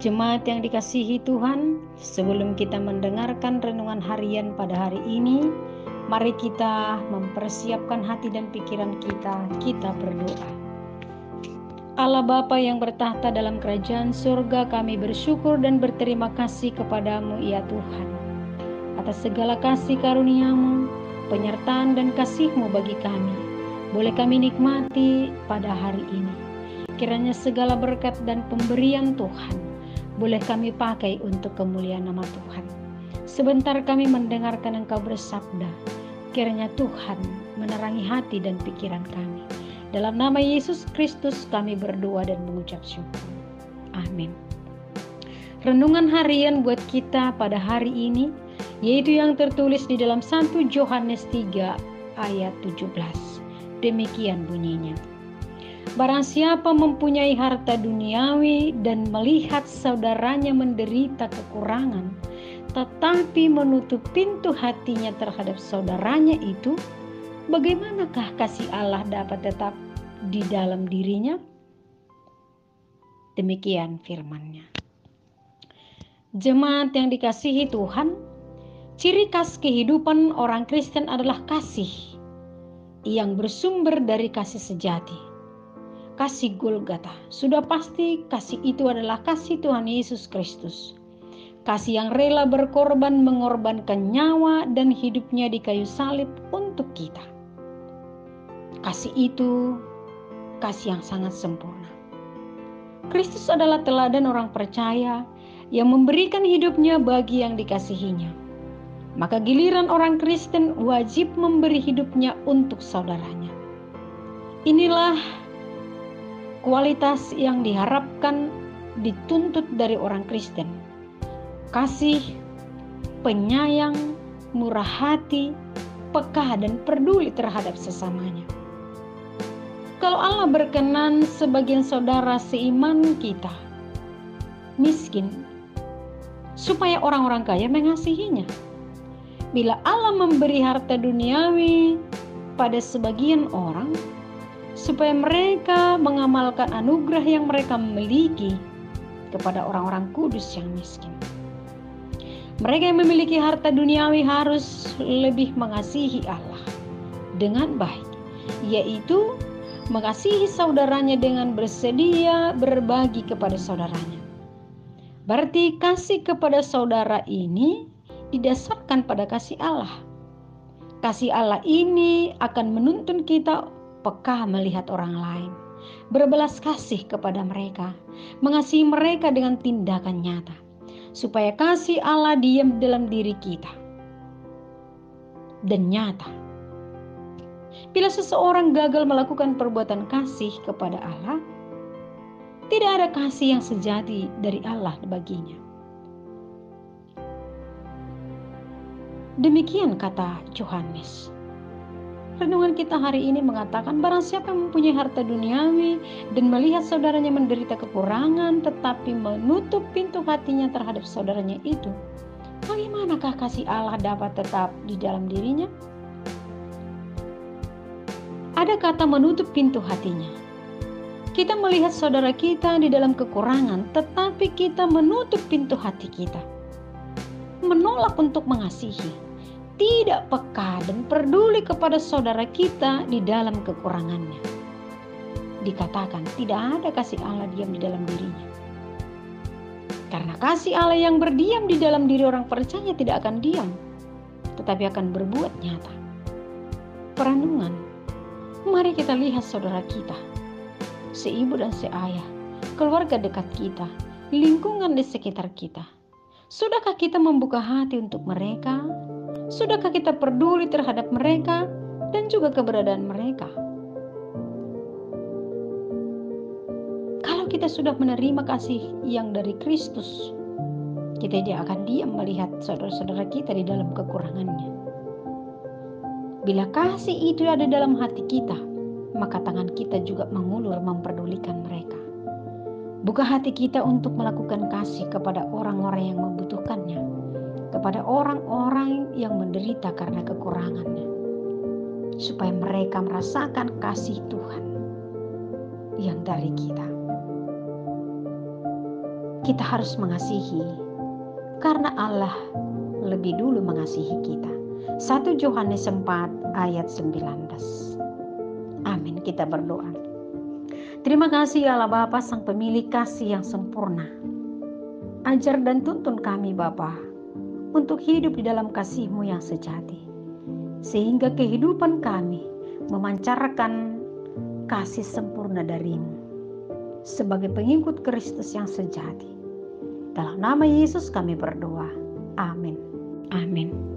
Jemaat yang dikasihi Tuhan, sebelum kita mendengarkan renungan harian pada hari ini, mari kita mempersiapkan hati dan pikiran kita berdoa. Allah Bapa yang bertahta dalam kerajaan surga, kami bersyukur dan berterima kasih kepadamu ya Tuhan, atas segala kasih karunia-Mu, penyertaan dan kasih-Mu bagi kami. Boleh kami nikmati pada hari ini. Kiranya segala berkat dan pemberian Tuhan boleh kami pakai untuk kemuliaan nama Tuhan. Sebentar kami mendengarkan Engkau bersabda. Kiranya Tuhan menerangi hati dan pikiran kami. Dalam nama Yesus Kristus kami berdoa dan mengucap syukur. Amin. Renungan harian buat kita pada hari ini, yaitu yang tertulis di dalam 1 Yohanes 3 ayat 17. Demikian bunyinya. Barang siapa mempunyai harta duniawi dan melihat saudaranya menderita kekurangan, tetapi menutup pintu hatinya terhadap saudaranya itu, bagaimanakah kasih Allah dapat tetap di dalam dirinya? Demikian firman-Nya. Jemaat yang dikasihi Tuhan, ciri khas kehidupan orang Kristen adalah kasih yang bersumber dari kasih sejati. Kasih Golgota. Sudah pasti kasih itu adalah kasih Tuhan Yesus Kristus. Kasih yang rela berkorban, mengorbankan nyawa dan hidupnya di kayu salib untuk kita. Kasih itu kasih yang sangat sempurna. Kristus adalah teladan orang percaya yang memberikan hidupnya bagi yang dikasihinya. Maka giliran orang Kristen wajib memberi hidupnya untuk saudaranya. Inilah kualitas yang diharapkan dituntut dari orang Kristen. Kasih, penyayang, murah hati, peka dan peduli terhadap sesamanya. Kalau Allah berkenan sebagian saudara seiman kita miskin, supaya orang-orang kaya mengasihinya. Bila Allah memberi harta duniawi pada sebagian orang, supaya mereka mengamalkan anugerah yang mereka miliki kepada orang-orang kudus yang miskin. Mereka yang memiliki harta duniawi harus lebih mengasihi Allah dengan baik, yaitu mengasihi saudaranya dengan bersedia berbagi kepada saudaranya. Berarti kasih kepada saudara ini didasarkan pada kasih Allah. Kasih Allah ini akan menuntun kita peka melihat orang lain, berbelas kasih kepada mereka, mengasihi mereka dengan tindakan nyata, supaya kasih Allah diam dalam diri kita dan nyata. Bila seseorang gagal melakukan perbuatan kasih kepada Allah, tidak ada kasih yang sejati dari Allah baginya. Demikian kata Yohanes. Renungan kita hari ini mengatakan barang siapa yang mempunyai harta duniawi dan melihat saudaranya menderita kekurangan tetapi menutup pintu hatinya terhadap saudaranya itu, bagaimanakah kasih Allah dapat tetap di dalam dirinya? Ada kata menutup pintu hatinya. Kita melihat saudara kita di dalam kekurangan tetapi kita menutup pintu hati kita. Menolak untuk mengasihi. Tidak peka dan peduli kepada saudara kita di dalam kekurangannya. Dikatakan tidak ada kasih Allah diam di dalam dirinya. Karena kasih Allah yang berdiam di dalam diri orang percaya tidak akan diam, tetapi akan berbuat nyata. Perenungan, mari kita lihat saudara kita, seibu dan seayah, keluarga dekat kita, lingkungan di sekitar kita. Sudahkah kita membuka hati untuk mereka? Sudahkah kita peduli terhadap mereka dan juga keberadaan mereka? Kalau kita sudah menerima kasih yang dari Kristus, kita tidak akan diam melihat saudara-saudara kita di dalam kekurangannya. Bila kasih itu ada dalam hati kita, maka tangan kita juga mengulur memperdulikan mereka. Buka hati kita untuk melakukan kasih kepada orang-orang yang membutuhkannya, kepada orang-orang yang menderita karena kekurangannya, supaya mereka merasakan kasih Tuhan yang dari kita. kita harus mengasihi karena Allah lebih dulu mengasihi kita. 1 Yohanes 4 ayat 19. Amin. Kita berdoa. Terima kasih Allah Bapa, Sang Pemilik kasih yang sempurna. Ajar dan tuntun kami Bapa untuk hidup di dalam kasih-Mu yang sejati, sehingga kehidupan kami memancarkan kasih sempurna dari-Mu sebagai pengikut Kristus yang sejati. Dalam nama Yesus kami berdoa. Amin. Amin.